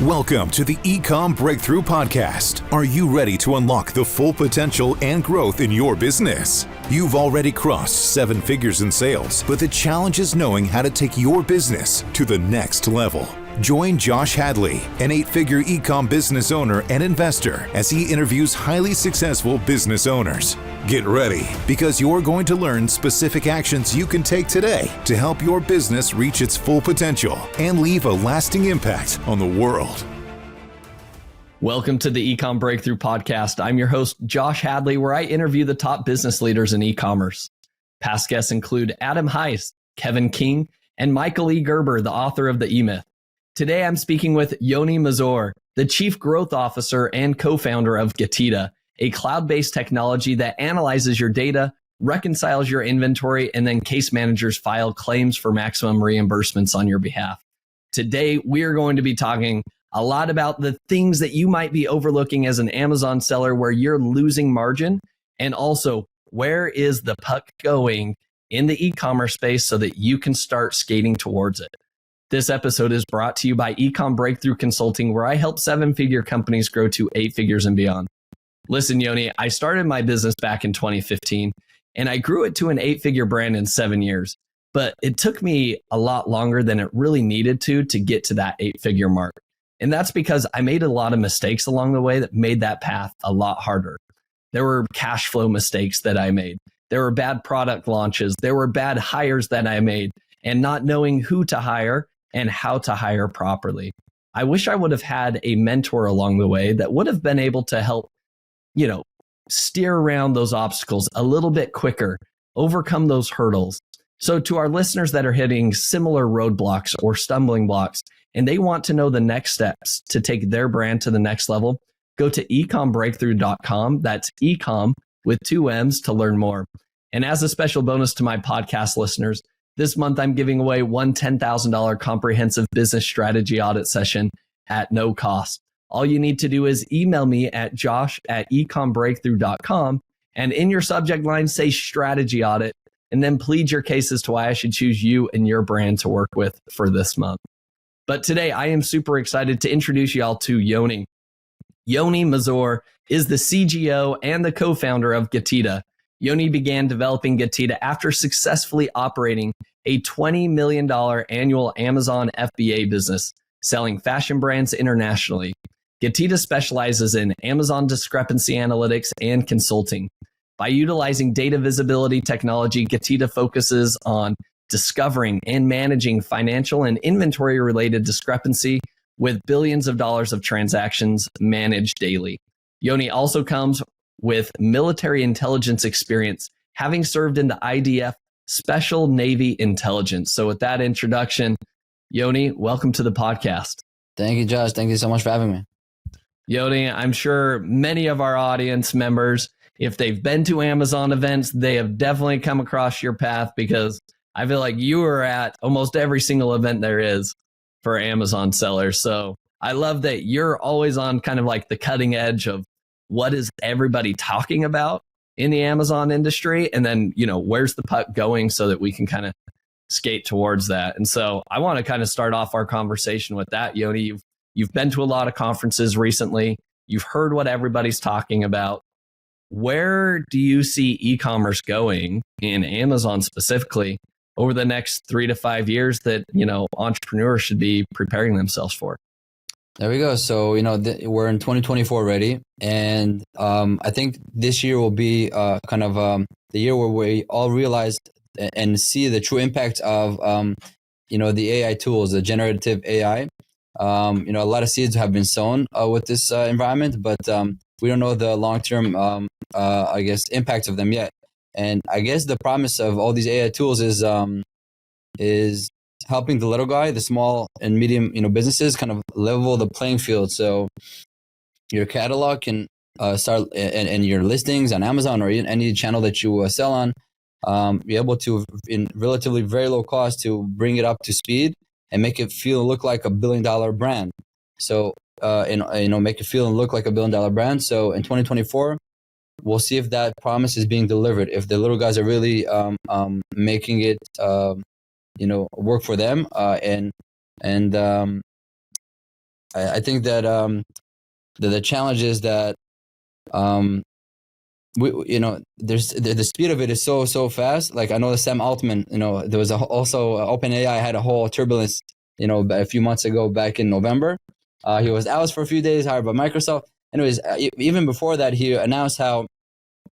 Welcome to the Ecomm Breakthrough Podcast. Are you ready to unlock the full potential and growth in your business? You've already crossed 7 figures in sales, but the challenge is knowing how to take your business to the next level. Join Josh Hadley, an 8-figure Ecomm business owner and investor, as he interviews highly successful business owners. Get ready, because you're going to learn specific actions you can take today to help your business reach its full potential and leave a lasting impact on the world. Welcome to the Ecomm Breakthrough Podcast. I'm your host, Josh Hadley, where I interview the top business leaders in e-commerce. Past guests include Adam Heiss, Kevin King, and Michael E. Gerber, the author of The E-Myth. Today, I'm speaking with Yoni Mazor, the Chief Growth Officer and co-founder of GETIDA, a cloud-based technology that analyzes your data, reconciles your inventory, and then case managers file claims for maximum reimbursements on your behalf. Today, we are going to be talking a lot about the things that you might be overlooking as an Amazon seller where you're losing margin, and also where is the puck going in the e-commerce space so that you can start skating towards it. This episode is brought to you by Ecomm Breakthrough Consulting, where I help 7-figure companies grow to 8 figures and beyond. Listen, Yoni, I started my business back in 2015, and I grew it to an 8-figure brand in 7 years. But it took me a lot longer than it really needed to get to that 8-figure mark. And that's because I made a lot of mistakes along the way that made that path a lot harder. There were cash flow mistakes that I made. There were bad product launches. There were bad hires that I made, and not knowing who to hire and how to hire properly. I wish I would have had a mentor along the way that would have been able to help, steer around those obstacles a little bit quicker, overcome those hurdles. So to our listeners that are hitting similar roadblocks or stumbling blocks, and they want to know the next steps to take their brand to the next level, go to ecommbreakthrough.com. That's Ecomm with 2 M's to learn more. And as a special bonus to my podcast listeners, this month, I'm giving away one $10,000 comprehensive business strategy audit session at no cost. All you need to do is email me at josh@ecommbreakthrough.com, and in your subject line, say strategy audit, and then plead your case as to why I should choose you and your brand to work with for this month. But today, I am super excited to introduce y'all to Yoni. Yoni Mazor is the CGO and the co-founder of GETIDA. Yoni began developing GETIDA after successfully operating a $20 million annual Amazon FBA business, selling fashion brands internationally. GETIDA specializes in Amazon discrepancy analytics and consulting. By utilizing data visibility technology, GETIDA focuses on discovering and managing financial and inventory-related discrepancy with billions of dollars of transactions managed daily. Yoni also comes with military intelligence experience, having served in the IDF Special Navy Intelligence. So with that introduction, Yoni, welcome to the podcast. Thank you, Josh. Thank you so much for having me. Yoni, I'm sure many of our audience members, if they've been to Amazon events, they have definitely come across your path, because I feel like you are at almost every single event there is for Amazon sellers. So I love that you're always on kind of like the cutting edge of what is everybody talking about in the Amazon industry? And then, where's the puck going so that we can kind of skate towards that? And so I want to kind of start off our conversation with that. Yoni, you've been to a lot of conferences recently. You've heard what everybody's talking about. Where do you see e-commerce going in Amazon specifically over the next 3 to 5 years that, entrepreneurs should be preparing themselves for? There we go. So, we're in 2024 already. And I think this year will be the year where we all realize and see the true impact of, the AI tools, the generative AI. A lot of seeds have been sown with this environment, but we don't know the long-term, impact of them yet. And I guess the promise of all these AI tools is helping the little guy, the small and medium, businesses kind of level the playing field. So your catalog can start and your listings on Amazon or any channel that you sell on, be able to, in relatively very low cost, to bring it up to speed and make it look like $1 billion brand. So, make it feel and look like $1 billion brand. So in 2024, we'll see if that promise is being delivered. If the little guys are really making it work for them, and I think that the challenge is that there's the speed of it is so fast. Like I know that Sam Altman, there was also OpenAI had a whole turbulence, a few months ago back in November. He was out for a few days, hired by Microsoft. Anyways, even before that, he announced how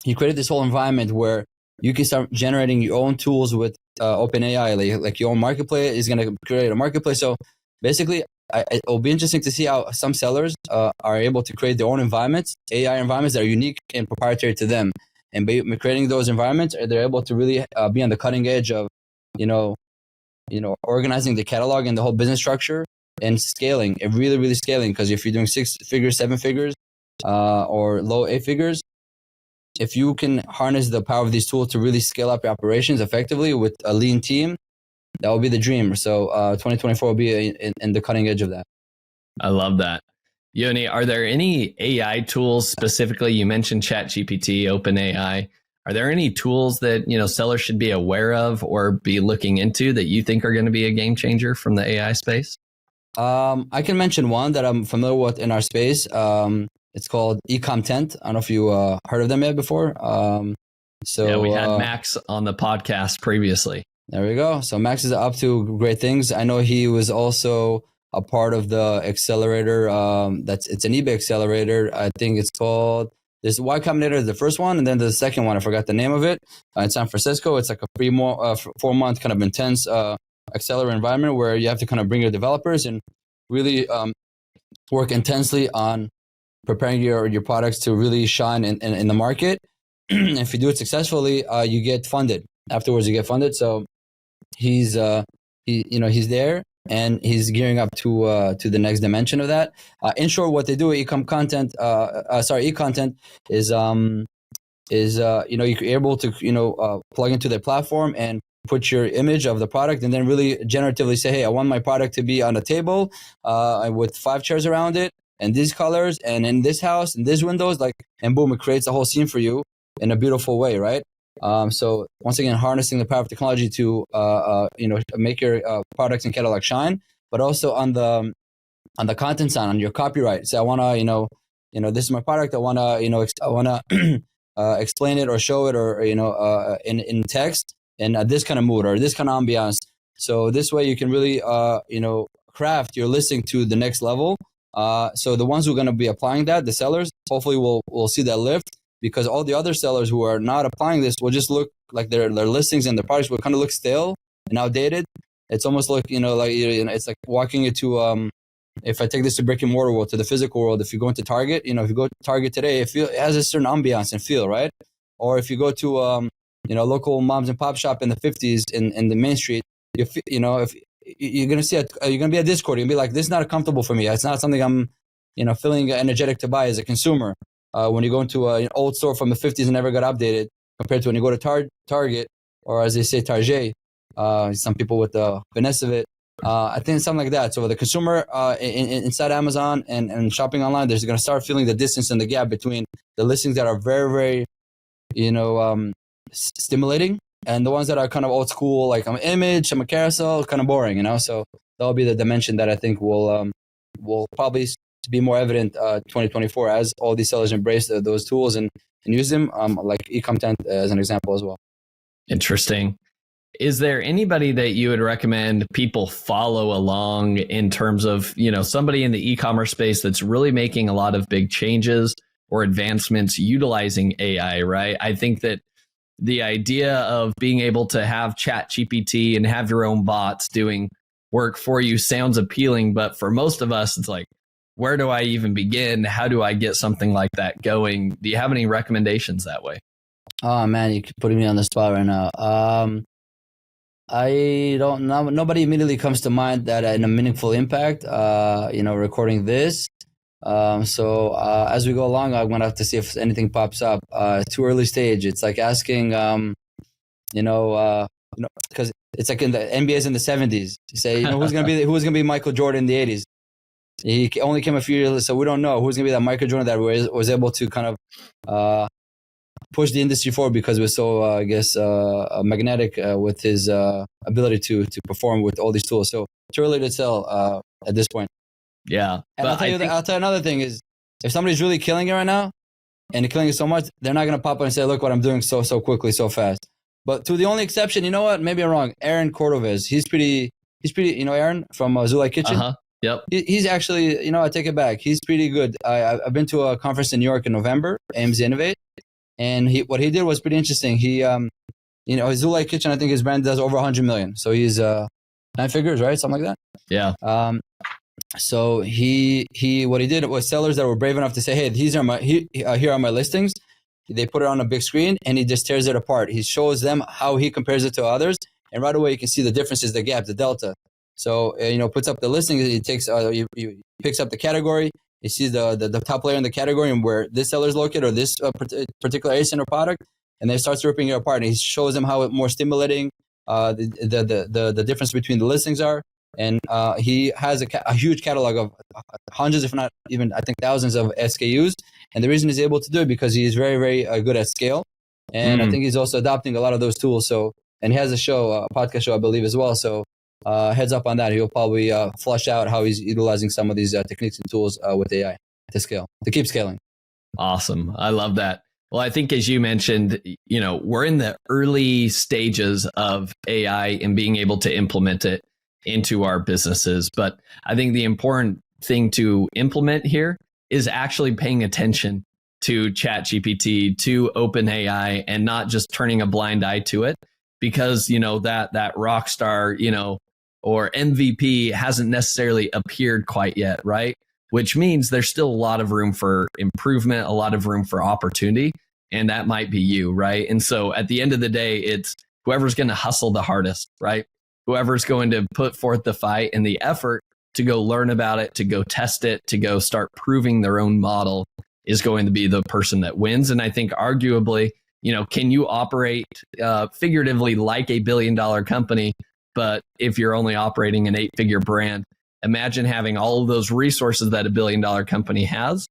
he created this whole environment where you can start generating your own tools with OpenAI, like your own marketplace is going to create a marketplace. So basically, it'll be interesting to see how some sellers are able to create their own environments, AI environments that are unique and proprietary to them. And by creating those environments, they're able to really be on the cutting edge of, organizing the catalog and the whole business structure and scaling, and really, really scaling. Because if you're doing 6 figures, 7 figures, or low 8 figures, if you can harness the power of these tools to really scale up your operations effectively with a lean team, that will be the dream. So 2024 will be in the cutting edge of that. I love that. Yoni, are there any AI tools specifically? You mentioned ChatGPT, OpenAI. Are there any tools that sellers should be aware of or be looking into that you think are going to be a game changer from the AI space? I can mention one that I'm familiar with in our space. It's called Ecomm Tent. I don't know if you heard of them yet before. Yeah, we had Max on the podcast previously. There we go. So Max is up to great things. I know he was also a part of the accelerator. It's an eBay accelerator. I think it's called, there's Y Combinator, the first one, and then the second one, I forgot the name of it. In San Francisco, it's like a 4-month kind of intense accelerator environment where you have to kind of bring your developers and really work intensely on preparing your products to really shine in the market. If you do it successfully, you get funded. Afterwards, you get funded. So he's there and he's gearing up to the next dimension of that. In short, what they do at Ecomm eContent is you're able to plug into their platform and put your image of the product and then really generatively say, hey, I want my product to be on a table with 5 chairs around it and these colors and in this house and these windows, and boom, it creates a whole scene for you in a beautiful way, right? So once again, harnessing the power of technology to make your products and catalog shine, but also on the content side, on your copyright. So I want to, this is my product. I want to, explain it or show it or in text and this kind of mood or this kind of ambiance. So this way you can really craft your listing to the next level. So the ones who are going to be applying that, the sellers, hopefully will see that lift. Because all the other sellers who are not applying this will just look like their listings and their products will kind of look stale and outdated. It's almost like, it's like walking into, if I take this to brick and mortar world, to the physical world, if you go into Target, if you go to Target today, it has a certain ambiance and feel, right? Or if you go to, local moms and pop shop in the 50s in the main street, if you're going to see you're going to be at Discord, you're going to be like, this is not comfortable for me. It's not something I'm, feeling energetic to buy as a consumer. When you go into an old store from the 50s and never got updated, compared to when you go to Target, or as they say, Target, some people with the finesse of it, I think it's something like that. So the consumer inside Amazon and shopping online, they're going to start feeling the distance and the gap between the listings that are very, very, stimulating and the ones that are kind of old school, like I'm an image, I'm a carousel, kind of boring, So that'll be the dimension that I think will probably be more evident 2024 as all these sellers embrace those tools and use them, like Ecomm Tent as an example as well. Interesting. Is there anybody that you would recommend people follow along in terms of, somebody in the e-commerce space that's really making a lot of big changes or advancements utilizing AI, right? I think that the idea of being able to have ChatGPT and have your own bots doing work for you sounds appealing, but for most of us, it's like, where do I even begin? How do I get something like that going? Do you have any recommendations that way? Oh man, you're putting me on the spot right now. I don't know. Nobody immediately comes to mind that in a meaningful impact, recording this. So as we go along, I'm going to have to see if anything pops up. Too early stage. It's like asking, because it's like in the NBA's in the 70s. You say, who's going to be Michael Jordan in the 80s? He only came a few years, so we don't know who's going to be that Michael Jordan that was able to kind of push the industry forward because it was so, magnetic with his ability to perform with all these tools. So too early to tell at this point. Yeah. And I'll tell you another thing is, if somebody's really killing it right now and they're killing it so much, they're not going to pop up and say, look what I'm doing so quickly, so fast. But to the only exception, you know what? Maybe I'm wrong. Aaron Cordovez. He's pretty, you know, Aaron from Zulai Kitchen. Yep. He's actually, you know, I take it back. He's pretty good. I've been to a conference in New York in November, AMZ Innovate. And what he did was pretty interesting. He, you know, his Zulai Kitchen, I think his brand does over 100 million. So he's 9 figures, right? Something like that. Yeah. So what he did was sellers that were brave enough to say, hey, here are my listings. They put it on a big screen and he just tears it apart. He shows them how he compares it to others. And right away, you can see the differences, the gap, the delta. So, you know, puts up the listing. He takes, he picks up the category. He sees the top layer in the category and where this seller is located or this particular ASIN or product. And then starts ripping it apart. And he shows them how more stimulating the difference between the listings are. And he has a huge catalog of hundreds, if not even, I think, thousands of SKUs. And the reason he's able to do it because he's very, very good at scale. And I think he's also adopting a lot of those tools. So, and he has a show, a podcast show, I believe, as well. So heads up on that. He'll probably flush out how he's utilizing some of these techniques and tools with AI to scale, to keep scaling. Awesome. I love that. Well, I think as you mentioned, you know, we're in the early stages of AI and being able to implement it into our businesses. But I think the important thing to implement here is actually paying attention to ChatGPT, to OpenAI, and not just turning a blind eye to it because, you know, that rock star, you know, or MVP hasn't necessarily appeared quite yet, right? Which means there's still a lot of room for improvement, a lot of room for opportunity, and that might be you, right? And so at the end of the day, it's whoever's going to hustle the hardest, right? Whoever's going to put forth the fight and the effort to go learn about it, to go test it, to go start proving their own model is going to be the person that wins. And I think arguably, you know, can you operate figuratively like a $1 billion company, but if you're only operating an 8-figure brand, imagine having all of those resources that a $1 billion company has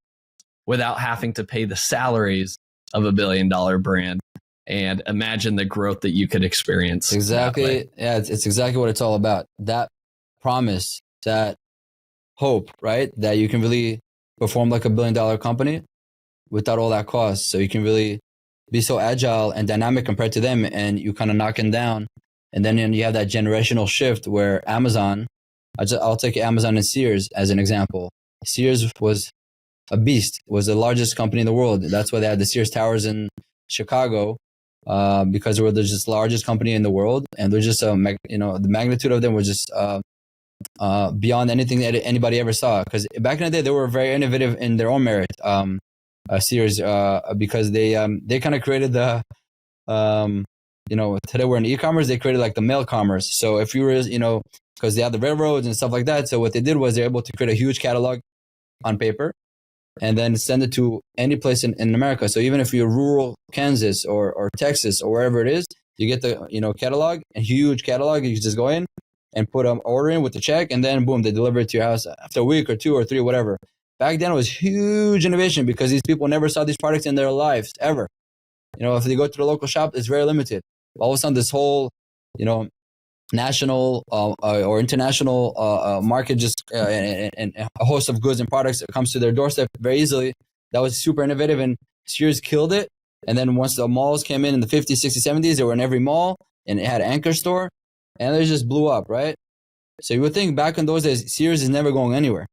without having to pay the salaries of a $1 billion brand. And imagine the growth that you could experience. Exactly. Yeah, it's exactly what it's all about. That promise, that hope, right? That you can really perform like a $1 billion company without all that cost. So you can really be so agile and dynamic compared to them, and you kind of knock them down. And then you have that generational shift where Amazon, I'll take Amazon and Sears as an example. Sears was a beast, was the largest company in the world. That's why they had the Sears Towers in Chicago. Because they were the just largest company in the world, and they're just you know, the magnitude of them was just beyond anything that anybody ever saw. Because back in the day, they were very innovative in their own merit. Sears, because they kind of created the you know, today we're in e-commerce. They created like the mail commerce. So if you were, you know, because they had the railroads and stuff like that. So what they did was they're able to create a huge catalog on paper and then send it to any place in America. So even if you're rural Kansas or Texas or wherever it is, you get the, you know, catalog, a huge catalog. You just go in and put an order in with the check, and then boom, they deliver it to your house after a week or 2 or 3, whatever. Back then it was huge innovation because these people never saw these products in their lives ever. You know, if they go to the local shop, it's very limited. All of a sudden, this whole, you know, national or international market just and a host of goods and products that comes to their doorstep very easily. That was super innovative, and Sears killed it. And then once the malls came in the 50s, 60s, 70s, they were in every mall, and it had an anchor store, and they just blew up, right? So you would think back in those days, Sears is never going anywhere,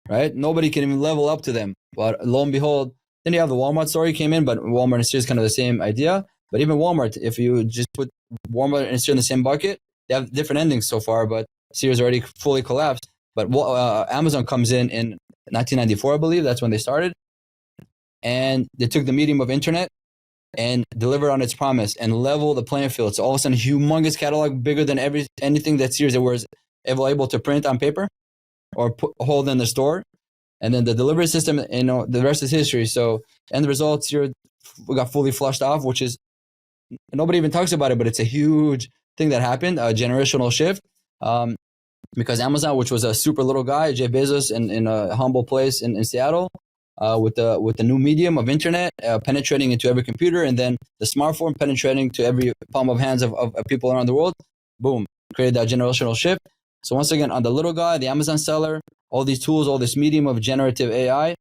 right? Nobody can even level up to them. But lo and behold, then you have the Walmart story came in, but Walmart and Sears kind of the same idea. But even Walmart, if you just put Walmart and Sears in the same bucket, they have different endings so far, but Sears already fully collapsed. But Amazon comes in 1994, I believe. That's when they started. And they took the medium of internet and delivered on its promise and leveled the playing field. So all of a sudden, humongous catalog, bigger than anything that Sears was ever able to print on paper or hold in the store. And then the delivery system, you know, the rest is history. So, and the results here got fully flushed off, which is, nobody even talks about it, but it's a huge thing that happened, a generational shift. Because Amazon, which was a super little guy, Jeff Bezos, in a humble place in Seattle, with the new medium of internet penetrating into every computer, and then the smartphone penetrating to every palm of hands of people around the world, boom, created that generational shift. So once again, on the little guy, the Amazon seller, all these tools, all this medium of generative AI,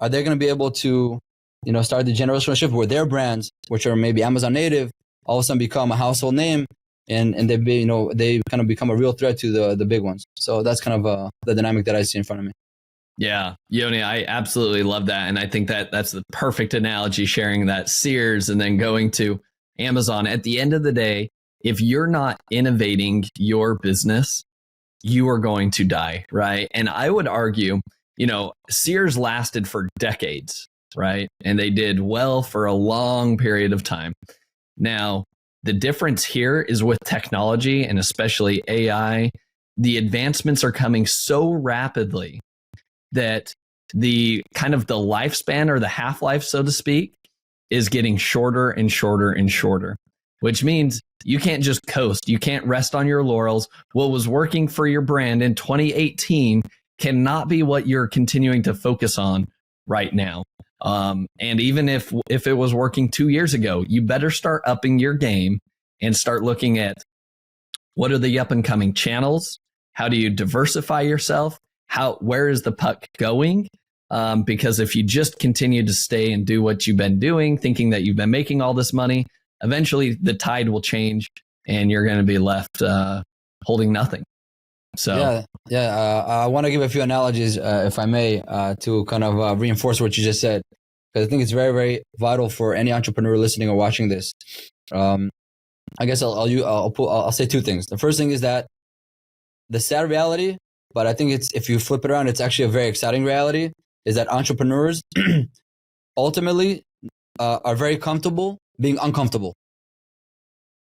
are they going to be able to, start the generational shift where their brands, which are maybe Amazon native, all of a sudden become a household name, and they they kind of become a real threat to the big ones. So that's kind of the dynamic that I see in front of me. Yeah, Yoni, I absolutely love that. And I think that that's the perfect analogy, sharing that Sears and then going to Amazon. At the end of the day, if you're not innovating your business, you are going to die, right? And I would argue, Sears lasted for decades, right? And they did well for a long period of time. Now, the difference here is with technology and especially AI, the advancements are coming so rapidly that the kind of the lifespan or the half-life, so to speak, is getting shorter and shorter and shorter, which means you can't just coast. You can't rest on your laurels. What was working for your brand in 2018 cannot be what you're continuing to focus on right now. And even if it was working 2 years ago, you better start upping your game and start looking at what are the up and coming channels? How do you diversify yourself? Where is the puck going? Because if you just continue to stay and do what you've been doing, thinking that you've been making all this money, eventually the tide will change and you're going to be left holding nothing. So I want to give a few analogies, if I may, to kind of reinforce what you just said, because I think it's very, very vital for any entrepreneur listening or watching this. I guess I'll say two things. The first thing is that the sad reality, but I think if you flip it around, it's actually a very exciting reality, is that entrepreneurs ultimately are very comfortable being uncomfortable.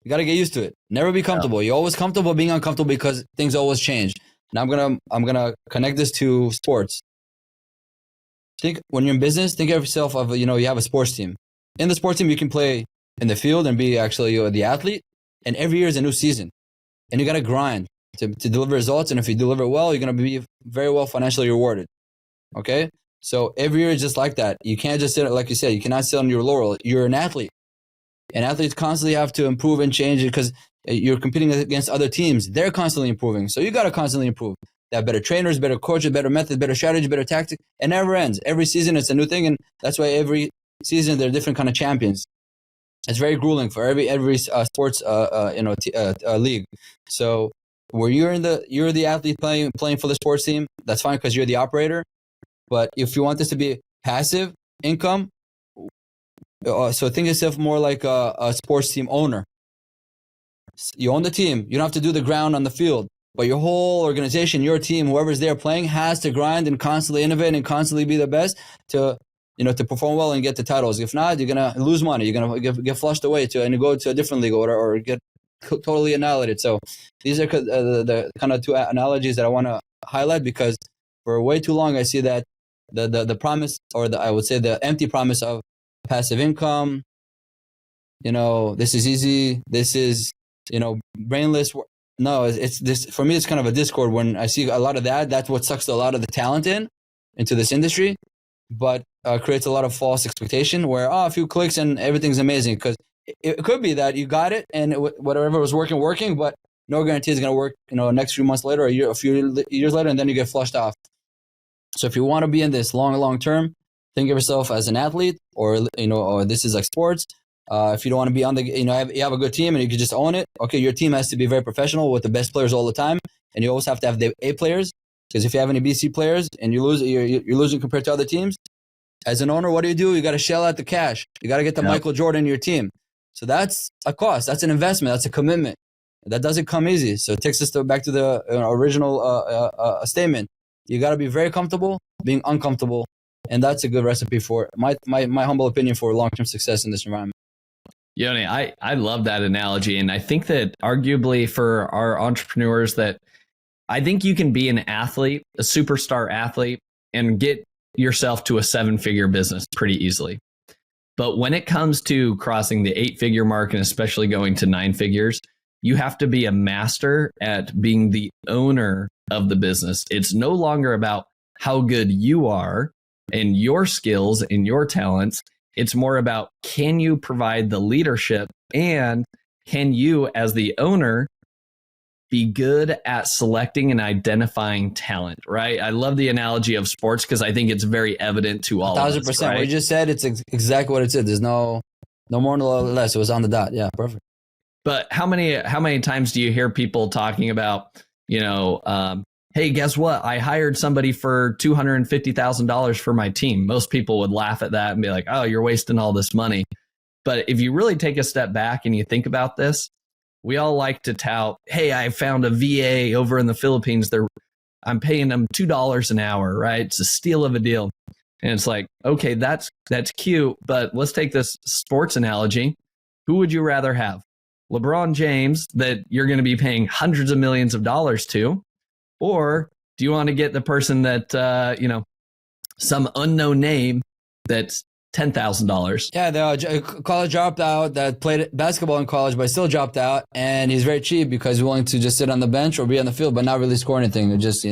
You got to get used to it. Never be comfortable. You're always comfortable being uncomfortable because things always change. Now I'm gonna connect this to sports. Think when you're in business, think of yourself of you have a sports team. In the sports team, you can play in the field and be actually the athlete. And every year is a new season, and you got to grind to deliver results. And if you deliver well, you're gonna be very well financially rewarded. Okay, so every year is just like that. You can't just sit, like you said, you cannot sit on your laurel. You're an athlete. And athletes constantly have to improve and change because you're competing against other teams. They're constantly improving. So you got to constantly improve. They have better trainers, better coaches, better methods, better strategy, better tactic. It never ends. Every season it's a new thing. And that's why every season there are different kind of champions. It's very grueling for every sports league. So where you're the athlete playing for the sports team, that's fine because you're the operator. But if you want this to be passive income, so think of yourself more like a sports team owner. You own the team. You don't have to do the ground on the field, but your whole organization, your team, whoever's there playing, has to grind and constantly innovate and constantly be the best to perform well and get the titles. If not, you're gonna lose money. You're gonna get flushed away and go to a different league or get totally annihilated. So these are the kind of two analogies that I want to highlight, because for way too long I see that the promise, or I would say the empty promise of passive income, this is easy, this is brainless. No, it's this, for me it's kind of a discord when I see a lot of that's what sucks a lot of the talent into this industry, but creates a lot of false expectation where a few clicks and everything's amazing, because it could be that you got it and whatever was working, but no guarantee it's going to work next few months later, a few years later, and then you get flushed off. So if you want to be in this long term, think of yourself as an athlete, or this is like sports. If you don't want to be on the, you have a good team and you can just own it. Okay, your team has to be very professional with the best players all the time, and you always have to have the A players, because if you have any BC players and you lose, you're losing compared to other teams. As an owner, what do? You got to shell out the cash. You got to get the Michael Jordan in your team. So that's a cost. That's an investment. That's a commitment. That doesn't come easy. So it takes us back to the original statement. You got to be very comfortable being uncomfortable. And that's a good recipe for my humble opinion for long-term success in this environment. Yoni, I love that analogy. And I think that arguably for our entrepreneurs, that I think you can be an athlete, a superstar athlete, and get yourself to a 7-figure business pretty easily. But when it comes to crossing the 8-figure mark, and especially going to 9 figures, you have to be a master at being the owner of the business. It's no longer about how good you are and your skills and your talents. It's more about, can you provide the leadership, and can you as the owner be good at selecting and identifying talent, right? I love the analogy of sports because I think it's very evident to all of us. 1,000%. Right? What you just said, it's exactly what it said. There's no more, no less. It was on the dot. Yeah, perfect. But how many times do you hear people talking about, hey, guess what? I hired somebody for $250,000 for my team. Most people would laugh at that and be like, oh, you're wasting all this money. But if you really take a step back and you think about this, we all like to tout, hey, I found a VA over in the Philippines. I'm paying them $2 an hour, right? It's a steal of a deal. And it's like, okay, that's cute, but let's take this sports analogy. Who would you rather have? LeBron James, that you're going to be paying hundreds of millions of dollars to, or do you want to get the person that, some unknown name that's $10,000? Yeah, the college dropout that played basketball in college, but still dropped out, and he's very cheap because he's willing to just sit on the bench or be on the field, but not really score anything. It just,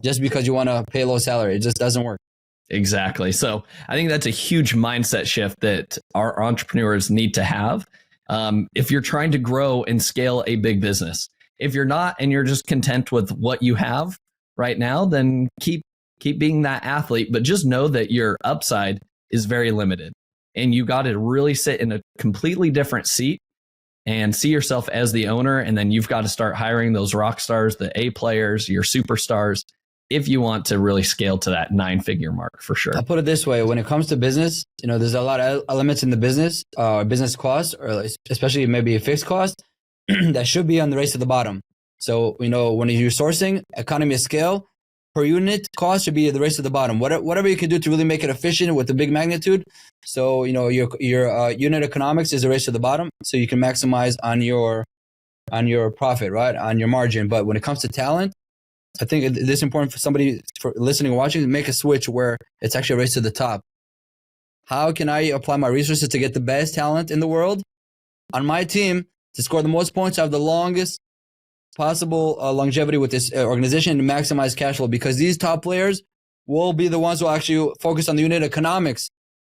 just because you want to pay a low salary, it just doesn't work. Exactly. So I think that's a huge mindset shift that our entrepreneurs need to have. If you're trying to grow and scale a big business, if you're not, and you're just content with what you have right now, then keep being that athlete, but just know that your upside is very limited, and you got to really sit in a completely different seat and see yourself as the owner. And then you've got to start hiring those rock stars, the A players, your superstars, if you want to really scale to that 9-figure mark, for sure. I'll put it this way. When it comes to business, there's a lot of elements in the business costs, or especially maybe a fixed cost that should be on the race to the bottom. So, when you're sourcing, economy of scale, per unit cost should be the race to the bottom. Whatever you can do to really make it efficient with the big magnitude. So, your unit economics is the race to the bottom. So you can maximize on your profit, right? On your margin. But when it comes to talent, I think it is important for somebody for listening and watching to make a switch where it's actually a race to the top. How can I apply my resources to get the best talent in the world on my team to score the most points, have the longest possible longevity with this organization, and maximize cash flow? Because these top players will be the ones who actually focus on the unit economics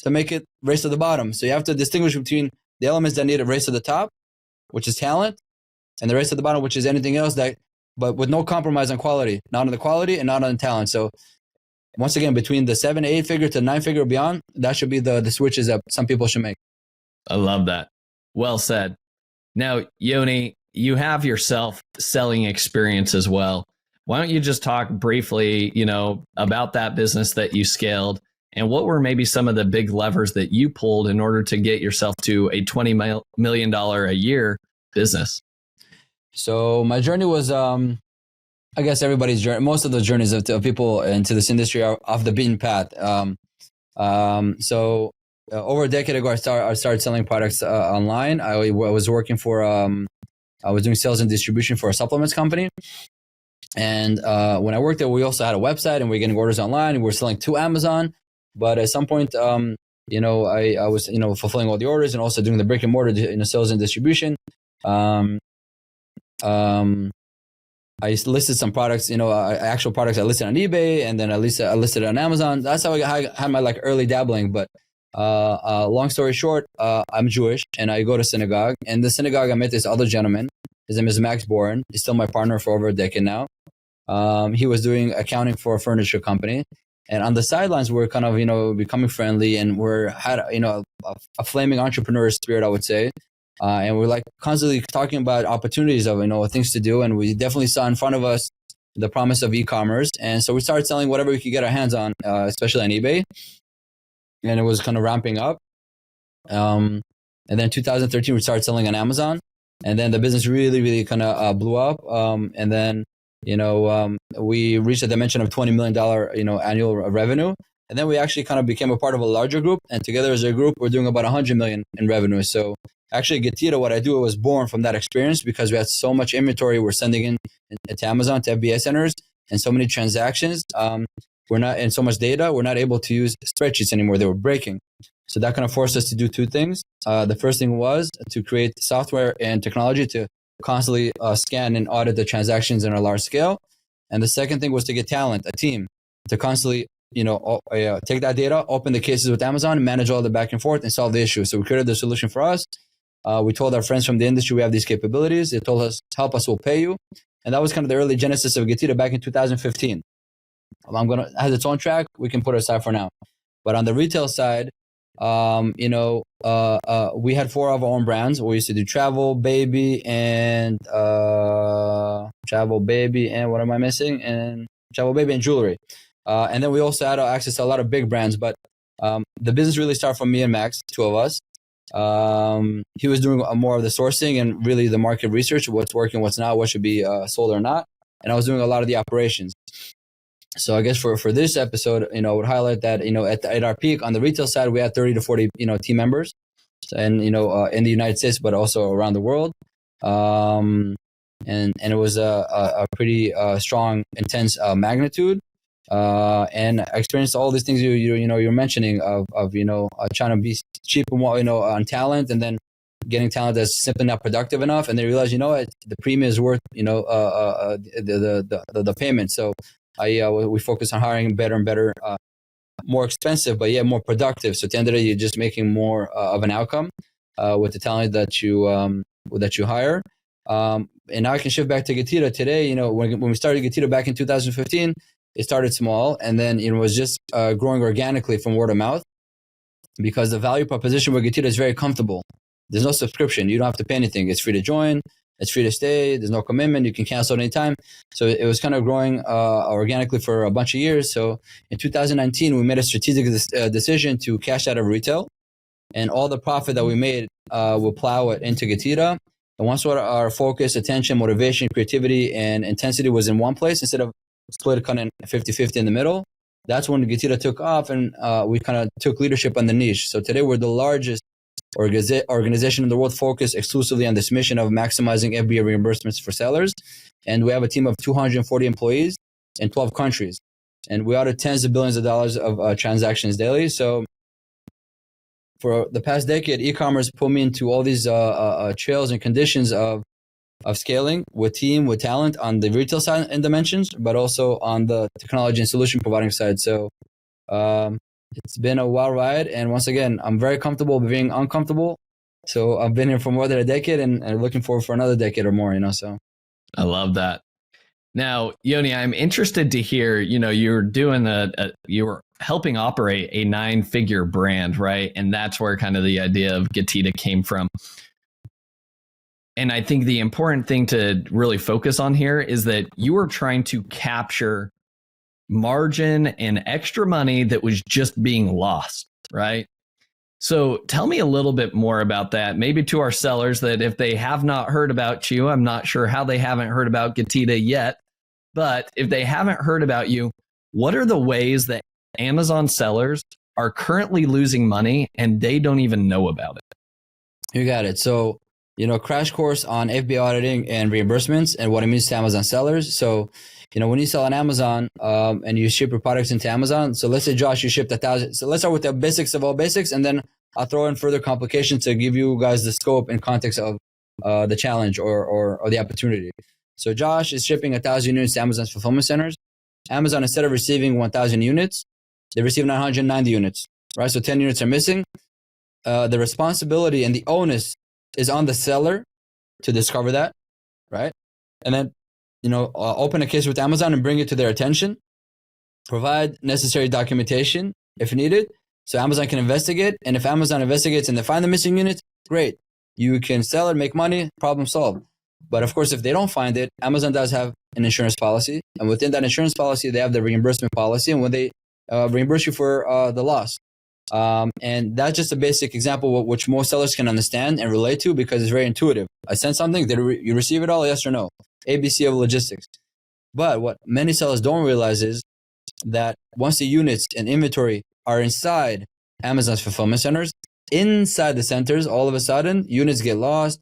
to make it race to the bottom. So you have to distinguish between the elements that need a race to the top, which is talent, and the race to the bottom, which is anything else but with no compromise on quality, not on the quality and not on the talent. So once again, between the 7 to 8 figure to 9 figure beyond, that should be the switches that some people should make. I love that. Well said. Now, Yoni, you have your self-selling experience as well. Why don't you just talk briefly, about that business that you scaled, and what were maybe some of the big levers that you pulled in order to get yourself to a $20 million a year business? So my journey was, I guess everybody's journey, most of the journeys of people into this industry are off the beaten path. So over a decade ago, I started selling products online. I was working for, I was doing sales and distribution for a supplements company. And when I worked there, we also had a website and we were getting orders online and we were selling to Amazon. But at some point, I was, fulfilling all the orders and also doing the brick and mortar, sales and distribution. I listed some products, actual products I listed on eBay, and then I listed on Amazon. That's how I had my early dabbling. But long story short, I'm Jewish and I go to synagogue. And the synagogue, I met this other gentleman. His name is Max Boren. He's still my partner for over a decade now. He was doing accounting for a furniture company. And on the sidelines, we're kind of, becoming friendly, and had a flaming entrepreneur spirit, I would say. And we're constantly talking about opportunities of, things to do. And we definitely saw in front of us the promise of e-commerce. And so we started selling whatever we could get our hands on, especially on eBay. And it was kind of ramping up. And then 2013, we started selling on Amazon. And then the business really, really kind of blew up. And then, we reached a dimension of $20 million, annual revenue. And then we actually kind of became a part of a larger group. And together as a group, we're doing about 100 million in revenue. So actually, GETIDA, what I do, was born from that experience because we had so much inventory we're sending in to Amazon, to FBA centers, and so many transactions. And so much data, we're not able to use spreadsheets anymore. They were breaking. So that kind of forced us to do two things. The first thing was to create software and technology to constantly scan and audit the transactions on a large scale. And the second thing was to get talent, a team, to constantly take that data, open the cases with Amazon, manage all the back and forth, and solve the issue. So we created the solution for us. We told our friends from the industry we have these capabilities. They told us, help us, we'll pay you. And that was kind of the early genesis of GETIDA back in 2015. It has its own track. We can put it aside for now. But on the retail side, we had 4 of our own brands. We used to do travel, baby, and what am I missing? And travel, baby, and jewelry. And then we also had access to a lot of big brands. But the business really started from me and Max, 2 of us. He was doing more of the sourcing and really the market research, what's working, what's not, what should be sold or not. And I was doing a lot of the operations. So I guess for this episode, I would highlight that, at our peak on the retail side, we had 30 to 40, team members and, in the United States, but also around the world. And it was a pretty strong, intense magnitude. And I experienced all these things you're mentioning of trying to be cheap on talent, and then getting talent that's simply not productive enough, and they realize the premium is worth the payment. So we focus on hiring better and better, more expensive but yet more productive. So at the end of the day, you're just making more of an outcome with the talent that you hire. And now I can shift back to GETIDA today. When we started GETIDA back in 2015. It started small, and then it was just growing organically from word of mouth, because the value proposition with GETIDA is very comfortable. There's no subscription. You don't have to pay anything. It's free to join. It's free to stay. There's no commitment. You can cancel at any time. So it was kind of growing organically for a bunch of years. So in 2019, we made a strategic decision to cash out of retail, and all the profit that we made, we'll plow it into GETIDA. And once our focus, attention, motivation, creativity, and intensity was in one place, instead of split kind of 50-50 in the middle, that's when GETIDA took off, and we kind of took leadership on the niche. So today we're the largest organization in the world focused exclusively on this mission of maximizing FBA reimbursements for sellers. And we have a team of 240 employees in 12 countries. And we audit tens of billions of dollars of transactions daily. So for the past decade, e-commerce put me into all these trails and conditions of scaling with team, with talent on the retail side and dimensions, but also on the technology and solution providing side. So it's been a wild ride. And once again, I'm very comfortable being uncomfortable. So I've been here for more than a decade, and looking forward for another decade or more, so. I love that. Now, Yoni, I'm interested to hear, you're doing you were helping operate a 9-figure brand, right? And that's where kind of the idea of GETIDA came from. And I think the important thing to really focus on here is that you are trying to capture margin and extra money that was just being lost, right? So tell me a little bit more about that, maybe to our sellers, that if they have not heard about you, I'm not sure how they haven't heard about GETIDA yet, but if they haven't heard about you, what are the ways that Amazon sellers are currently losing money and they don't even know about it? You got it. So, crash course on FBA auditing and reimbursements and what it means to Amazon sellers. So, when you sell on Amazon and you ship your products into Amazon, so let's say, Josh, you shipped 1,000. So let's start with the basics of all basics, and then I'll throw in further complications to give you guys the scope and context of the challenge or the opportunity. So Josh is shipping 1,000 units to Amazon's fulfillment centers. Amazon, instead of receiving 1,000 units, they receive 990 units, right? So 10 units are missing. The responsibility and the onus is on the seller to discover that, right? And then, open a case with Amazon and bring it to their attention, provide necessary documentation if needed, so Amazon can investigate. And if Amazon investigates and they find the missing units, great. You can sell it, make money, problem solved. But of course, if they don't find it, Amazon does have an insurance policy. And within that insurance policy, they have the reimbursement policy. And when they reimburse you for the loss. And that's just a basic example which most sellers can understand and relate to, because it's very intuitive. I send something, you receive it all, yes or no? ABC of logistics. But what many sellers don't realize is that once the units and inventory are inside Amazon's fulfillment centers, inside the centers, all of a sudden, units get lost,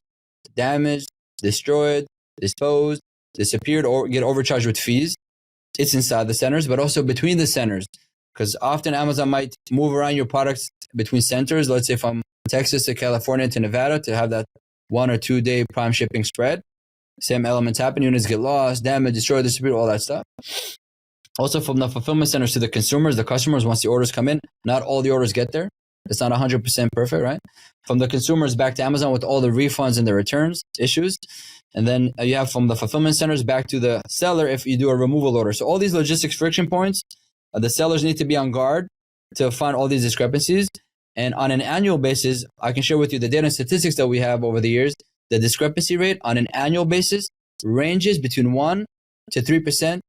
damaged, destroyed, disposed, disappeared, or get overcharged with fees. It's inside the centers, but also between the centers. Because often Amazon might move around your products between centers. Let's say from Texas to California to Nevada, to have that 1 or 2 day prime shipping spread. Same elements happen. Units get lost, damaged, destroyed, disappeared, all that stuff. Also from the fulfillment centers to the consumers, the customers, once the orders come in, not all the orders get there. It's not 100% perfect, right? From the consumers back to Amazon with all the refunds and the returns issues. And then you have from the fulfillment centers back to the seller if you do a removal order. So all these logistics friction points, the sellers need to be on guard to find all these discrepancies. And on an annual basis, I can share with you the data and statistics that we have over the years. The discrepancy rate on an annual basis ranges between 1 to 3%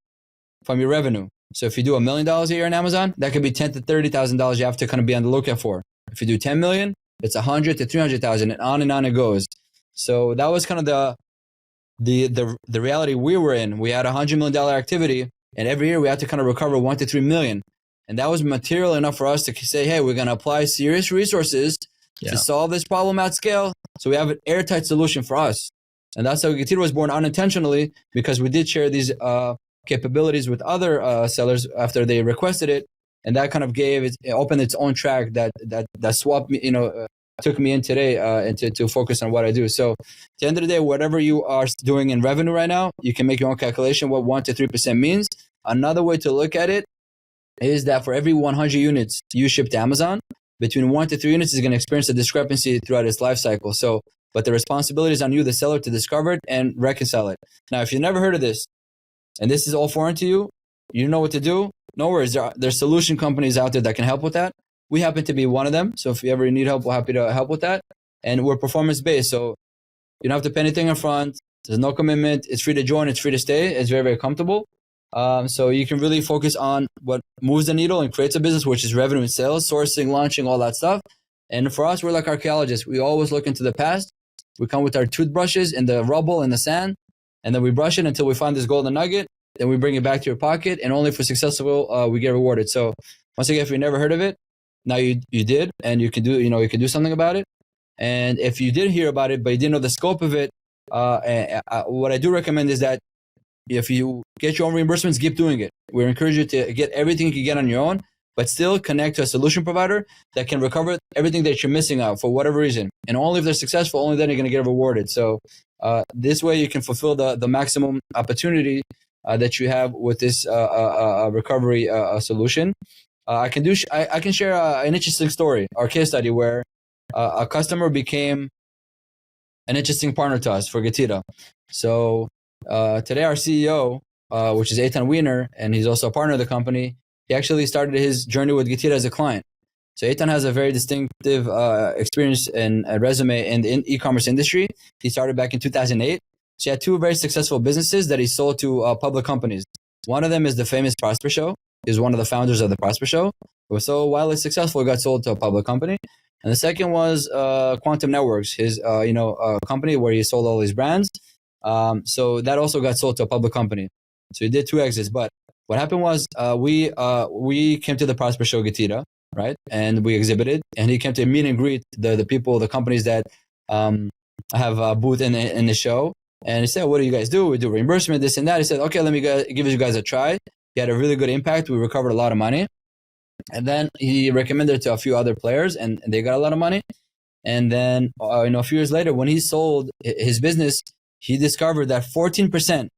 from your revenue. So if you do $1 million a year on Amazon, that could be $10,000 to $30,000 you have to kind of be on the lookout for. If you do 10 million, it's 100 to 300,000, and on it goes. So that was kind of the reality we were in. We had $100 million activity, and every year we had to kind of recover 1 to 3 million. And that was material enough for us to say, hey, we're going to apply serious resources to solve this problem at scale. So we have an airtight solution for us. And that's how GETIDA was born unintentionally, because we did share these capabilities with other sellers after they requested it. And that kind of it opened its own track that swapped me, took me in today and to focus on what I do. So at the end of the day, whatever you are doing in revenue right now, you can make your own calculation what 1 to 3% means. Another way to look at it is that for every 100 units you ship to Amazon, between 1 to 3 units is going to experience a discrepancy throughout its life cycle. So, but the responsibility is on you, the seller, to discover it and reconcile it. Now, if you've never heard of this, and this is all foreign to you, you know what to do. No worries. There's solution companies out there that can help with that. We happen to be one of them. So if you ever need help, we're happy to help with that. And we're performance-based. So you don't have to pay anything up front. There's no commitment. It's free to join. It's free to stay. It's very, very comfortable. So you can really focus on what moves the needle and creates a business, which is revenue and sales, sourcing, launching, all that stuff. And for us, we're like archaeologists. We always look into the past. We come with our toothbrushes in the rubble and the sand, and then we brush it until we find this golden nugget. Then we bring it back to your pocket, and only for successful we get rewarded. So once again, if you never heard of it, now you did, and you can do something about it. And if you did hear about it but you didn't know the scope of it, what I do recommend is that if you get your own reimbursements, keep doing it. We encourage you to get everything you can get on your own, but still connect to a solution provider that can recover everything that you're missing out for whatever reason. And only if they're successful, only then you're going to get rewarded. So this way you can fulfill the maximum opportunity that you have with this recovery solution. I can share an interesting story, our case study, where a customer became an interesting partner to us for GETIDA. So today our CEO, which is Eitan Wiener, and he's also a partner of the company, he actually started his journey with GETIDA as a client. So Eitan has a very distinctive experience and a resume in the e-commerce industry. He started back in 2008. So he had 2 very successful businesses that he sold to public companies. One of them is the famous Prosper Show. He was one of the founders of the Prosper Show. It was so wildly successful, it got sold to a public company. And the second was Quantum Networks, his company where he sold all these brands. So that also got sold to a public company. So he did 2 exits. But what happened was we came to the Prosper Show GETIDA, right? And we exhibited. And he came to meet and greet the people, the companies that have a booth in the show. And he said, what do you guys do? We do reimbursement, this and that. He said, okay, let me give you guys a try. He had a really good impact. We recovered a lot of money. And then he recommended it to a few other players, and they got a lot of money. And then, a few years later, when he sold his business, he discovered that 14%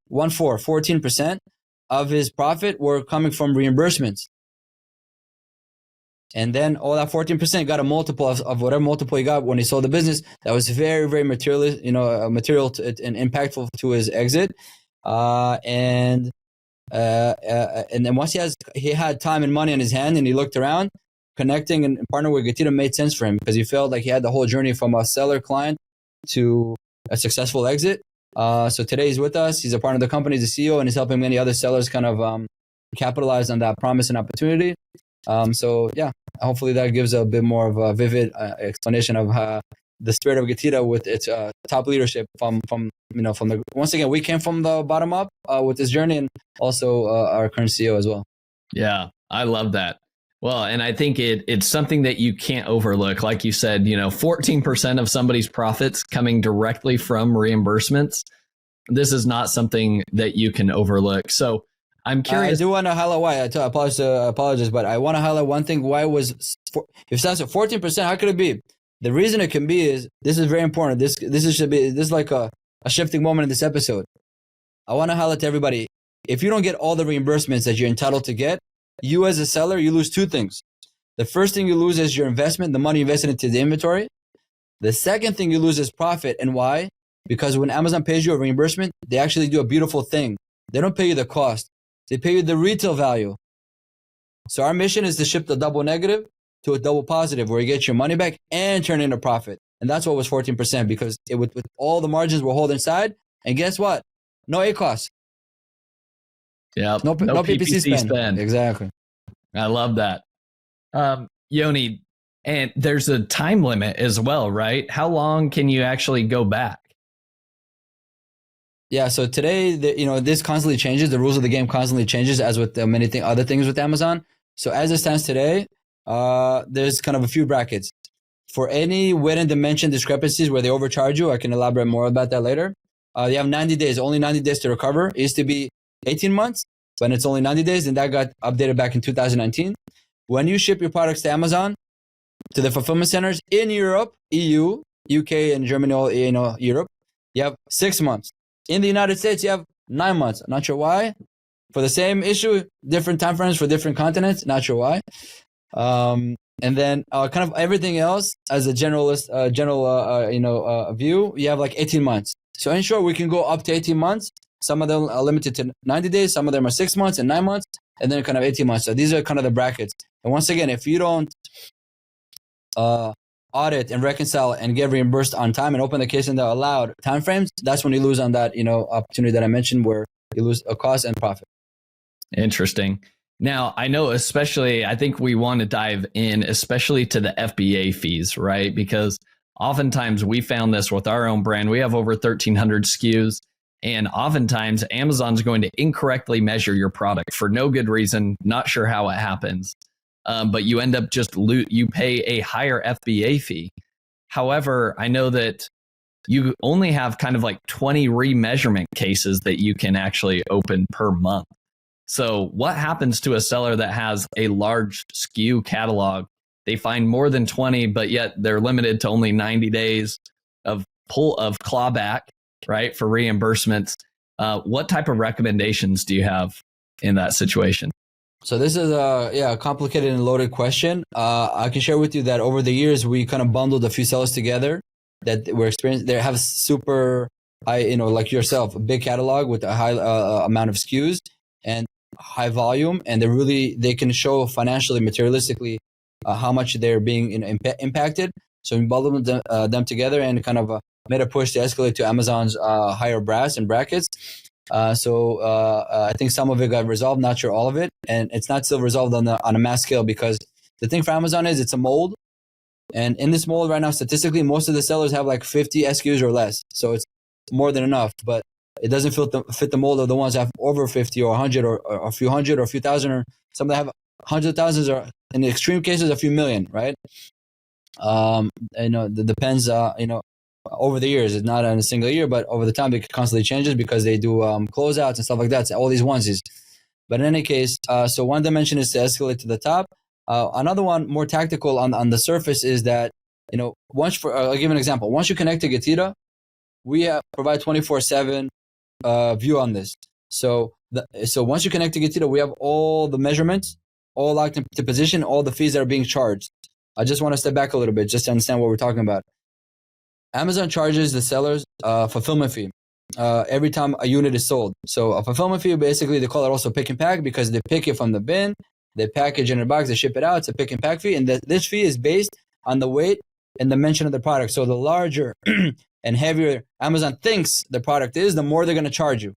of his profit were coming from reimbursements. And then all that 14% got a multiple of whatever multiple he got when he sold the business. That was very, very material and impactful to his exit. And then once he had time and money in his hand, and he looked around, connecting and partnering with GETIDA made sense for him, because he felt like he had the whole journey from a seller client to a successful exit. So today he's with us. He's a partner of the company, he's the CEO, and he's helping many other sellers kind of capitalize on that promise and opportunity. So yeah, hopefully that gives a bit more of a vivid explanation of the spirit of GETIDA with its top leadership from the, once again, we came from the bottom up with this journey, and also our current CEO as well. Yeah, I love that. Well, and I think it's something that you can't overlook. Like you said, 14% of somebody's profits coming directly from reimbursements. This is not something that you can overlook. So I'm curious. I do want to highlight why. I apologize, but I want to highlight one thing. Why was, if that's at 14%, how could it be? The reason it can be is, this is very important. This is like a shifting moment in this episode. I want to highlight to everybody, if you don't get all the reimbursements that you're entitled to get, you as a seller, you lose 2 things. The first thing you lose is your investment, the money invested into the inventory. The second thing you lose is profit. And why? Because when Amazon pays you a reimbursement, they actually do a beautiful thing. They don't pay you the cost. They pay you the retail value. So our mission is to ship the double negative to a double positive where you get your money back and turn into profit. And that's what was 14% because it with all the margins were held inside. And guess what? No ACOS. Yeah. No PPC spend. Exactly. I love that. Yoni, and there's a time limit as well, right? How long can you actually go back? Yeah, so today, this constantly changes. The rules of the game constantly changes, as with many other things with Amazon. So as it stands today, there's kind of a few brackets. For any weight and dimension discrepancies where they overcharge you, I can elaborate more about that later. You have 90 days, only 90 days to recover. It used to be 18 months, but it's only 90 days, and that got updated back in 2019. When you ship your products to Amazon, to the fulfillment centers in Europe, EU, UK, and Germany, all Europe, you have 6 months. In the United States, you have 9 months. I'm not sure why. For the same issue, different time frames for different continents. Not sure why. And then kind of everything else as a general view, you have like 18 months. So in short, we can go up to 18 months. Some of them are limited to 90 days. Some of them are 6 months and 9 months, and then kind of 18 months. So these are kind of the brackets. And once again, if you don't audit and reconcile and get reimbursed on time and open the case in the allowed timeframes, that's when you lose on that opportunity that I mentioned where you lose a cost and profit. Interesting. Now, I know I think we want to dive in, especially to the FBA fees, right? Because oftentimes we found this with our own brand. We have over 1,300 SKUs, and oftentimes Amazon's going to incorrectly measure your product for no good reason, not sure how it happens. But you end up you pay a higher FBA fee. However, I know that you only have kind of like 20 remeasurement cases that you can actually open per month. So what happens to a seller that has a large SKU catalog? They find more than 20, but yet they're limited to only 90 days of clawback, right, for reimbursements. What type of recommendations do you have in that situation? So this is a complicated and loaded question. I can share with you that over the years, we kind of bundled a few sellers together that were experienced. They have super high, like yourself, a big catalog with a high amount of SKUs and high volume. And they can show financially, materialistically, how much they're being impacted. So we bundled them together and kind of made a push to escalate to Amazon's higher brass and brackets. So I think some of it got resolved, not sure all of it. And it's not still resolved on a mass scale because the thing for Amazon is it's a mold. And in this mold right now, statistically, most of the sellers have like 50 SKUs or less. So it's more than enough, but it doesn't fit the mold of the ones that have over 50 or 100 or a few hundred or a few thousand, or some that have hundreds of thousands or in the extreme cases, a few million, right? It depends, over the years. It's not in a single year, but over the time it constantly changes because they do closeouts and stuff like that. So all these onesies. But in any case, so one dimension is to escalate to the top. Another one, more tactical on the surface, is that I'll give an example. Once you connect to GETIDA, we provide 24/7 view on this. So once you connect to GETIDA, we have all the measurements, all locked into position, all the fees that are being charged. I just want to step back a little bit just to understand what we're talking about. Amazon charges the sellers a fulfillment fee every time a unit is sold. So a fulfillment fee, basically, they call it also pick and pack because they pick it from the bin, they package in a box, they ship it out. It's a pick and pack fee. And this fee is based on the weight and dimension of the product. So the larger and heavier Amazon thinks the product is, the more they're going to charge you,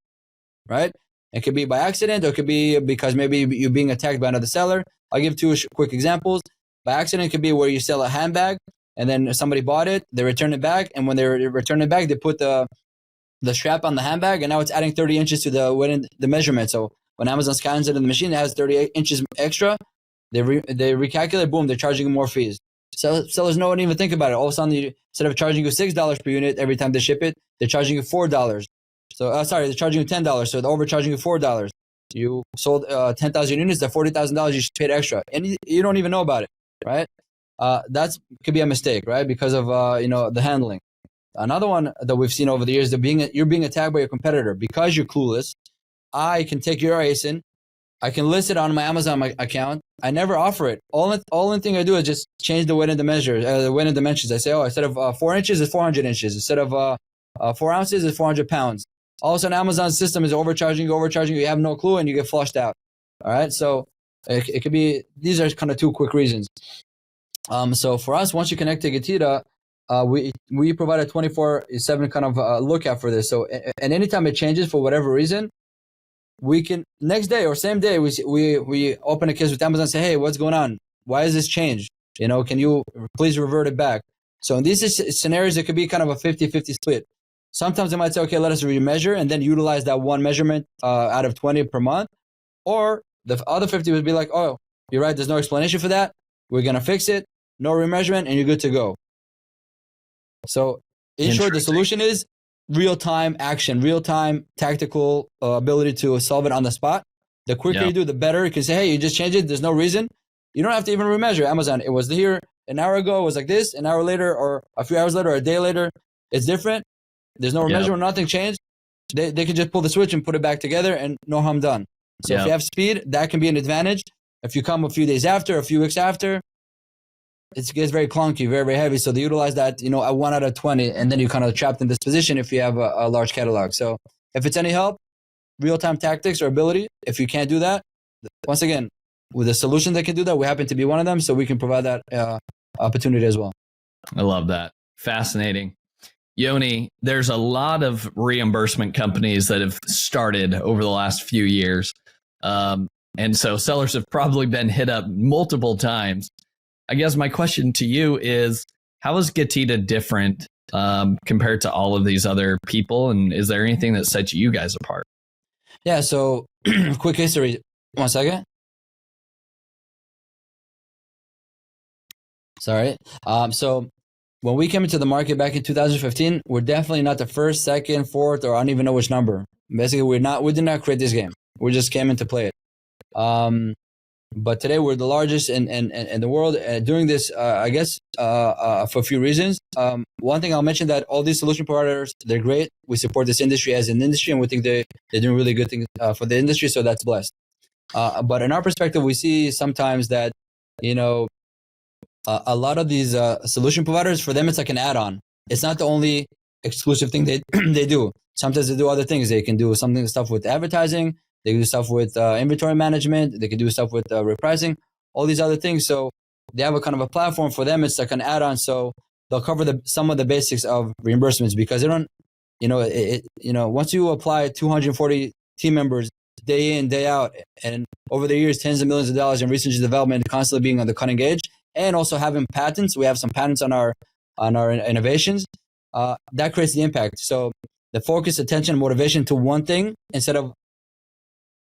right? It could be by accident, or it could be because maybe you're being attacked by another seller. I'll give two quick examples. By accident, it could be where you sell a handbag and then somebody bought it, they return it back, and when they return it back, they put the strap on the handbag, and now it's adding 30 inches to the measurement. So when Amazon scans it in the machine, it has 30 inches extra. They recalculate, boom, they're charging you more fees. Sellers don't even think about it. All of a sudden, instead of charging you $6 per unit every time they ship it, they're charging you $4. So they're charging you $10. So they're overcharging you $4. You sold 10,000 units, that $40,000 you paid extra, and you don't even know about it, right? That could be a mistake, right? Because of the handling. Another one that we've seen over the years, you're being attacked by your competitor because you're clueless. I can take your ASIN, I can list it on my Amazon account. I never offer it. Only thing I do is just change the weight and the measure, the weight and dimensions. I say, oh, instead of 4 inches, it's 400 inches. Instead of 4 ounces, it's 400 pounds. All of a sudden, Amazon's system is overcharging you. You have no clue, and you get flushed out. All right, so it could be. These are kind of two quick reasons. So for us, once you connect to GETIDA, we provide a 24/7 kind of lookout for this. So and anytime it changes for whatever reason, we can next day or same day we open a case with Amazon and say, hey, what's going on? Why is this changed? Can you please revert it back? So in these scenarios, it could be kind of a 50-50 split. Sometimes they might say, okay, let us remeasure and then utilize that one measurement out of 20 per month. Or the other 50 would be like, oh, you're right, there's no explanation for that. We're going to fix it. No remeasurement, and you're good to go. So in short, the solution is real-time action, real-time tactical ability to solve it on the spot. The quicker you do, the better. You can say, hey, you just changed it. There's no reason. You don't have to even remeasure. Amazon, it was here an hour ago. It was like this. An hour later or a few hours later or a day later, it's different. There's no remeasurement. Nothing changed. They can just pull the switch and put it back together and no harm done. So if you have speed, that can be an advantage. If you come a few days after, a few weeks after, it gets very clunky, very, very heavy. So they utilize that, at 1 out of 20, and then you're kind of trapped in this position if you have a large catalog. So if it's any help, real-time tactics or ability, if you can't do that, once again, with a solution that can do that, we happen to be one of them, so we can provide that opportunity as well. I love that. Fascinating. Yoni, there's a lot of reimbursement companies that have started over the last few years. And so sellers have probably been hit up multiple times. I guess my question to you is, how is GETIDA different compared to all of these other people? And is there anything that sets you guys apart? Yeah, so quick history. 1 second. Sorry. So when we came into the market back in 2015, we're definitely not the first, second, fourth, or I don't even know which number. Basically, we did not create this game. We just came in to play it. But today we're the largest in the world doing this, I guess, for a few reasons. One thing I'll mention that all these solution providers, they're great. We support this industry as an industry, and we think they're doing really good things for the industry, so that's blessed. But in our perspective, we see sometimes that, a lot of these solution providers, for them, it's like an add-on. It's not the only exclusive thing they do. Sometimes they do other things. They can do stuff with advertising. They can do stuff with inventory management. They can do stuff with repricing, all these other things. So they have a kind of a platform. For them, it's like an add-on. So they'll cover some of the basics of reimbursements because they don't, once you apply 240 team members day in, day out, and over the years, tens of millions of dollars in research and development, constantly being on the cutting edge, and also having patents. We have some patents on our innovations. That creates the impact. So the focus, attention, motivation to one thing instead of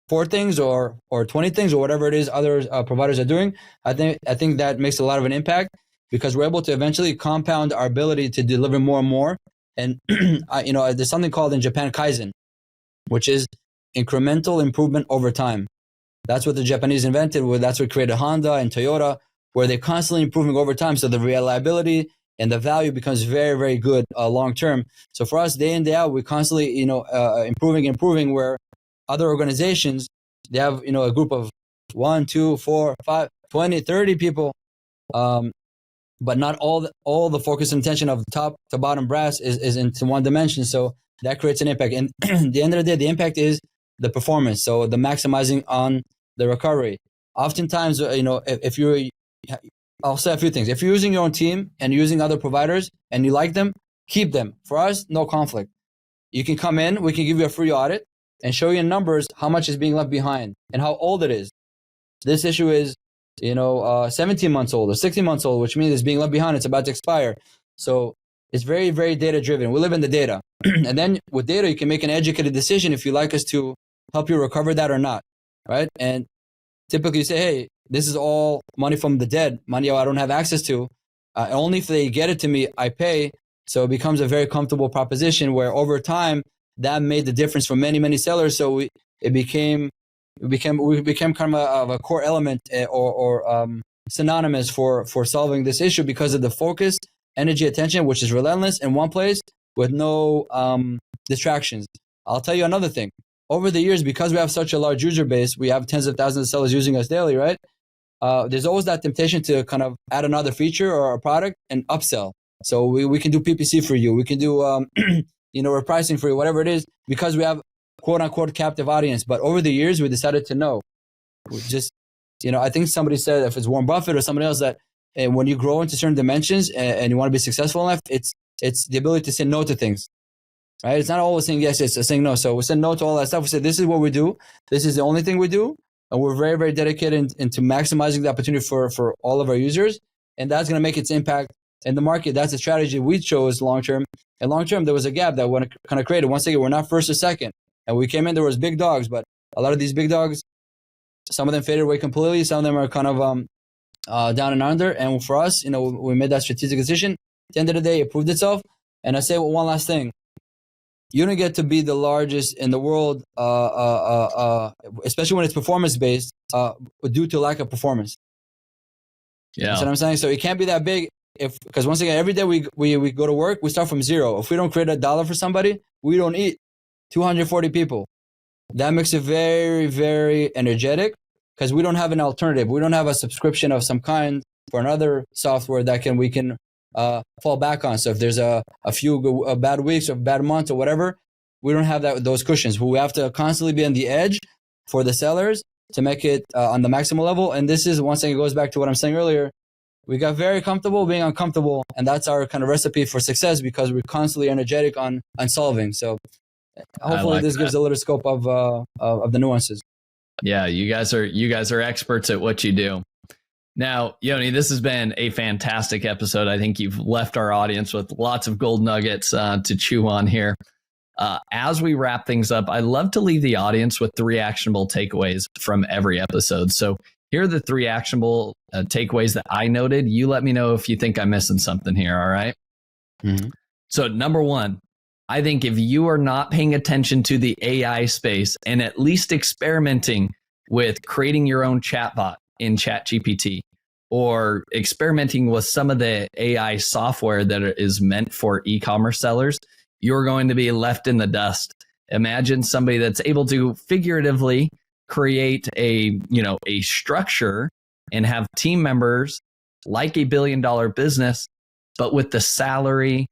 4 things or 20 things or whatever it is other providers are doing, I think that makes a lot of an impact because we're able to eventually compound our ability to deliver more and more. And there's something called in Japan Kaizen, which is incremental improvement over time. That's what the Japanese invented. That's what created Honda and Toyota, where they're constantly improving over time. So the reliability and the value becomes very, very good long term. So for us, day in, day out, we're constantly improving where other organizations, they have, a group of 1, 2, 4, 5, 20, 30 people, but not all the focus and attention of top to bottom brass is into one dimension. So that creates an impact. And at the end of the day, the impact is the performance. So the maximizing on the recovery. Oftentimes, I'll say a few things. If you're using your own team and using other providers and you like them, keep them. For us, no conflict. You can come in, we can give you a free audit and show you in numbers how much is being left behind and how old it is. This issue is, 17 months old or 16 months old, which means it's being left behind. It's about to expire. So it's very, very data driven. We live in the data. And then with data, you can make an educated decision if you like us to help you recover that or not, right? And typically you say, hey, this is all money from the dead, money I don't have access to. Only if they get it to me, I pay. So it becomes a very comfortable proposition where over time, that made the difference for many, many sellers. So we became kind of a core element or synonymous for solving this issue because of the focus, energy, attention, which is relentless in one place with no distractions. I'll tell you another thing. over the years, because we have such a large user base, we have tens of thousands of sellers using us daily, right? There's always that temptation to kind of add another feature or a product and upsell. So we can do PPC for you. We can do, repricing for you, whatever it is, because we have quote unquote captive audience. But over the years, we decided to know. We just, I think somebody said, if it's Warren Buffett or somebody else, that when you grow into certain dimensions and you want to be successful enough, it's the ability to say no to things. Right? It's not always saying yes, it's saying no. So we said no to all that stuff. We said, this is what we do. This is the only thing we do. And we're very, very dedicated into maximizing the opportunity for all of our users. And that's going to make its impact in the market. That's a strategy we chose long-term. And long-term, there was a gap that we kind of created. Once again, we're not first or second. And we came in, there was big dogs, but a lot of these big dogs, some of them faded away completely. Some of them are kind of down and under. And for us, we made that strategic decision. At the end of the day, it proved itself. And I say one last thing. You don't get to be the largest in the world, especially when it's performance-based, due to lack of performance. Yeah. That's what I'm saying. So it can't be that big because once again, every day we go to work, we start from zero. If we don't create $1 for somebody, we don't eat. 240 people. That makes it very, very energetic because we don't have an alternative. We don't have a subscription of some kind for another software that we can fall back on. So if there's a few bad weeks or bad months or whatever, we don't have those cushions. We have to constantly be on the edge for the sellers to make it on the maximal level. And this is, once again, it goes back to what I'm saying earlier. We got very comfortable being uncomfortable, and that's our kind of recipe for success because we're constantly energetic on solving. So hopefully this gives a little scope of the nuances. Yeah, you guys are experts at what you do. Now, Yoni, this has been a fantastic episode. I think you've left our audience with lots of gold nuggets to chew on here. As we wrap things up, I'd love to leave the audience with 3 actionable takeaways from every episode. So here are the 3 actionable takeaways that I noted. You let me know if you think I'm missing something here, all right? Mm-hmm. So number 1, I think if you are not paying attention to the AI space and at least experimenting with creating your own chatbot in ChatGPT or experimenting with some of the AI software that is meant for e-commerce sellers, you're going to be left in the dust. Imagine somebody that's able to figuratively create a structure and have team members like a billion-dollar business, but with the salary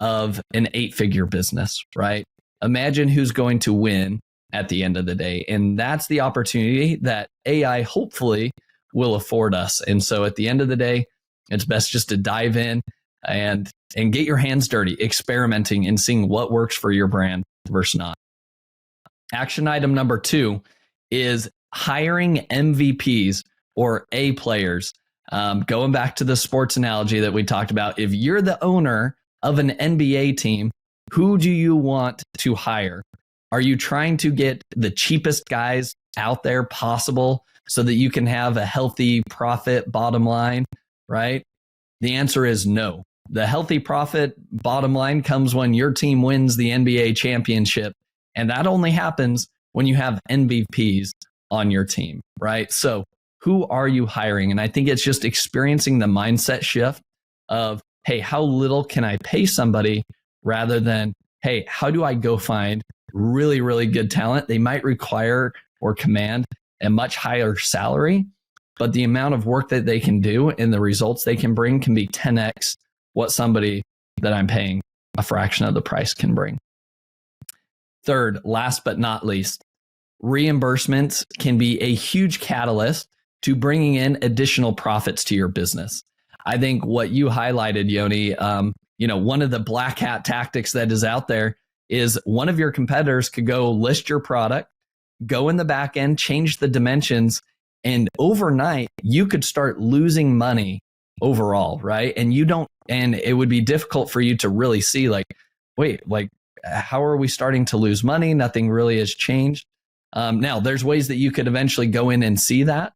of an 8-figure business, right? Imagine who's going to win at the end of the day. And that's the opportunity that AI hopefully will afford us. And so at the end of the day, it's best just to dive in and get your hands dirty, experimenting and seeing what works for your brand versus not. Action item number 2 is hiring MVPs or A players. Going back to the sports analogy that we talked about, if you're the owner of an NBA team, who do you want to hire? Are you trying to get the cheapest guys out there possible so that you can have a healthy profit bottom line, right? The answer is no. The healthy profit bottom line comes when your team wins the NBA championship. And that only happens when you have MVPs on your team, right? So who are you hiring? And I think it's just experiencing the mindset shift of, hey, how little can I pay somebody rather than, hey, how do I go find really, really good talent? They might require or command a much higher salary, but the amount of work that they can do and the results they can bring can be 10x what somebody that I'm paying a fraction of the price can bring. Third, last but not least, reimbursements can be a huge catalyst to bringing in additional profits to your business. I think what you highlighted, Yoni, one of the black hat tactics that is out there is one of your competitors could go list your product, go in the back end, change the dimensions, and overnight you could start losing money overall, right? And it would be difficult for you to really see how are we starting to lose money? Nothing really has changed. Now there's ways that you could eventually go in and see that,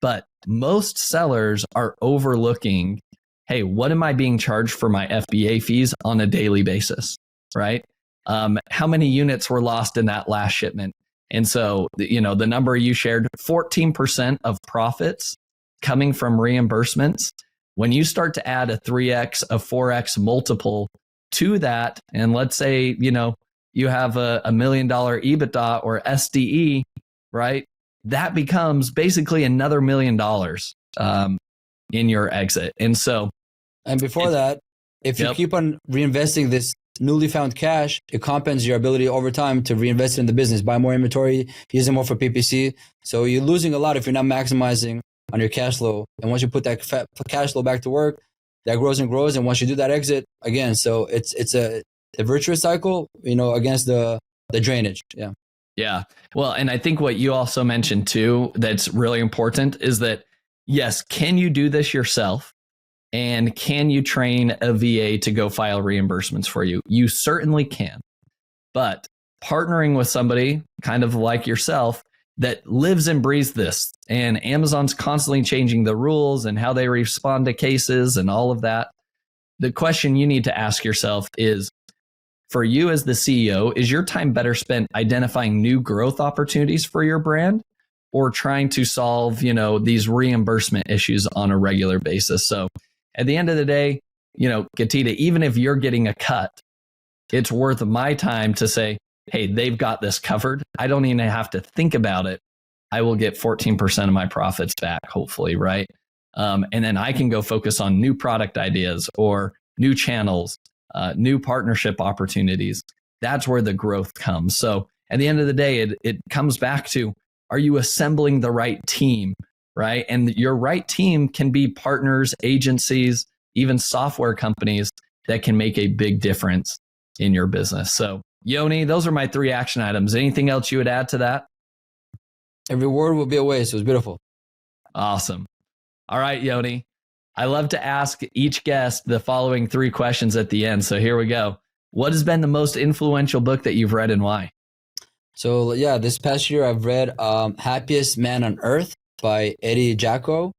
but most sellers are overlooking, hey, what am I being charged for my FBA fees on a daily basis, right? How many units were lost in that last shipment? And so, the number you shared, 14% of profits coming from reimbursements. When you start to add a 3x, a 4x multiple to that, and let's say, you have a $1 million EBITDA or SDE, right? That becomes basically another $1 million in your exit. And so, and before that, if you keep on reinvesting this newly found cash, it compounds your ability over time to reinvest in the business, buy more inventory, use it more for PPC. So you're losing a lot if you're not maximizing on your cash flow. And once you put that cash flow back to work, that grows and grows. And once you do that exit again, so it's a virtuous cycle, against the drainage. Yeah. Yeah. Well, and I think what you also mentioned too, that's really important is that, yes, can you do this yourself? And can you train a VA to go file reimbursements for you? You certainly can. But partnering with somebody kind of like yourself that lives and breathes this, and Amazon's constantly changing the rules and how they respond to cases and all of that. The question you need to ask yourself is, for you as the CEO, is your time better spent identifying new growth opportunities for your brand or trying to solve, these reimbursement issues on a regular basis? So at the end of the day, GETIDA, even if you're getting a cut, it's worth my time to say, hey, they've got this covered. I don't even have to think about it. I will get 14% of my profits back, hopefully, right? And then I can go focus on new product ideas or new channels, new partnership opportunities. That's where the growth comes. So at the end of the day, it comes back to, are you assembling the right team, right? And your right team can be partners, agencies, even software companies that can make a big difference in your business. So Yoni, those are my 3 action items. Anything else you would add to that? Every word will be a waste. It was beautiful. Awesome. All right, Yoni. I love to ask each guest the following 3 questions at the end. So here we go. What has been the most influential book that you've read and why? So yeah, this past year I've read Happiest Man on Earth by Eddie Jacko.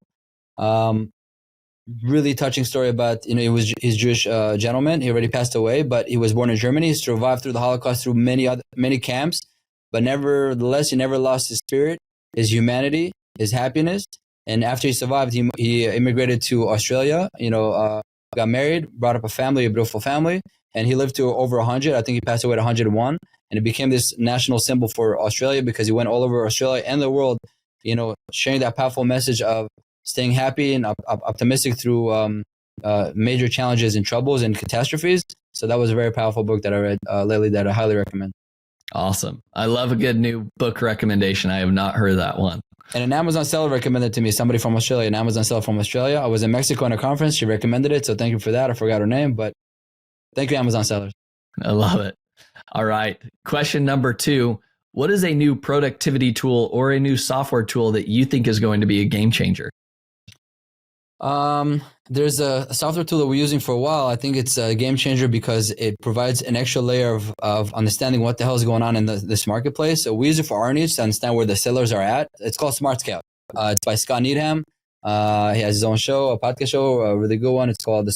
Really touching story about, he's Jewish gentleman. He already passed away, but he was born in Germany. He survived through the Holocaust, through many camps, but nevertheless, he never lost his spirit, his humanity, his happiness. And after he survived, he immigrated to Australia, got married, brought up a family, a beautiful family, and he lived to over 100. I think he passed away at 101. And it became this national symbol for Australia because he went all over Australia and the world, sharing that powerful message of staying happy and optimistic through major challenges and troubles and catastrophes. So that was a very powerful book that I read lately that I highly recommend. Awesome. I love a good new book recommendation. I have not heard that one. And an Amazon seller recommended to me, somebody from Australia, an Amazon seller from Australia. I was in Mexico on a conference. She recommended it. So thank you for that. I forgot her name, but thank you, Amazon sellers. I love it. All right. Question number 2. What is a new productivity tool or a new software tool that you think is going to be a game changer? There's a software tool that we're using for a while. I think it's a game changer because it provides an extra layer of understanding what the hell is going on in this marketplace. So we use it for our needs to understand where the sellers are at. It's called Smart Scout. It's by Scott Needham. He has his own show, a podcast show, a really good one. It's called The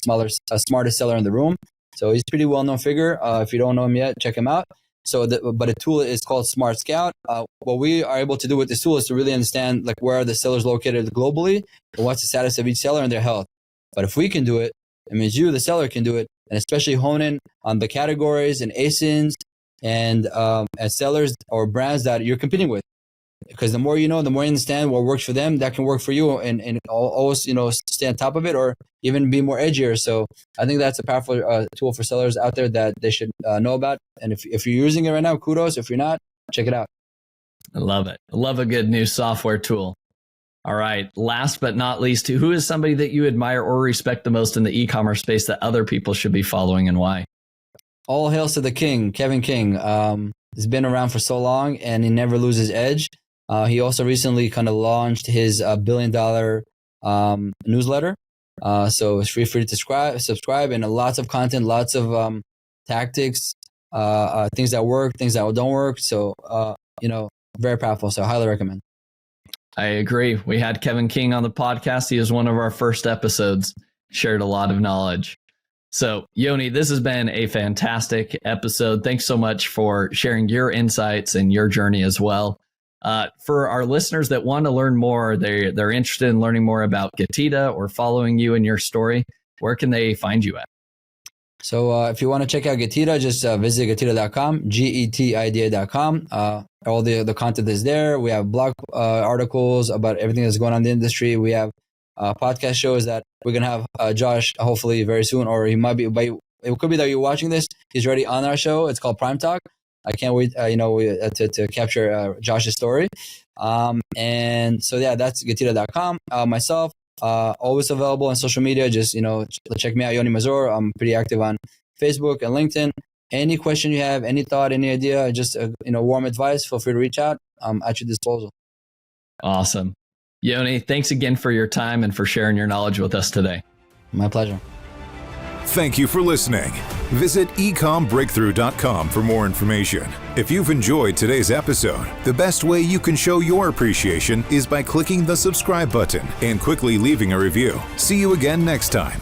Smartest Seller in the Room. So he's a pretty well-known figure. If you don't know him yet, check him out. But a tool is called Smart Scout. What we are able to do with this tool is to really understand where are the sellers located globally and what's the status of each seller and their health. But if we can do it, it means you, the seller, can do it, and especially hone in on the categories and ASINs and sellers or brands that you're competing with. Because the more you know, the more you understand what works for them, that can work for you, and always stay on top of it or even be more edgier. So I think that's a powerful tool for sellers out there that they should know about. And if you're using it right now, kudos. If you're not, check it out. I love it. I love a good new software tool. All right. Last but not least, who is somebody that you admire or respect the most in the e-commerce space that other people should be following and why? All hails to the king, Kevin King. He's been around for so long and he never loses edge. He also recently kind of launched his $1 billion newsletter. So it's free to subscribe, and lots of content, lots of tactics, things that work, things that don't work. So, very powerful. So I highly recommend. I agree. We had Kevin King on the podcast. He was one of our first episodes, shared a lot of knowledge. So Yoni, this has been a fantastic episode. Thanks so much for sharing your insights and your journey as well. For our listeners that want to learn more, they're interested in learning more about GETIDA or following you and your story, where can they find you at? So if you want to check out GETIDA, just visit GETIDA.com, GETIDA.com. All the content is there. We have blog articles about everything that's going on in the industry. We have podcast shows that we're going to have Josh hopefully very soon, or he might be, it could be that you're watching this. He's already on our show. It's called Prime Talk. I can't wait, to capture Josh's story. And so, yeah, that's GETIDA.com. Myself, always available on social media. Just, check me out, Yoni Mazor. I'm pretty active on Facebook and LinkedIn. Any question you have, any thought, any idea, just, warm advice, feel free to reach out. I'm at your disposal. Awesome. Yoni, thanks again for your time and for sharing your knowledge with us today. My pleasure. Thank you for listening. Visit ecommbreakthrough.com for more information. If you've enjoyed today's episode, the best way you can show your appreciation is by clicking the subscribe button and quickly leaving a review. See you again next time.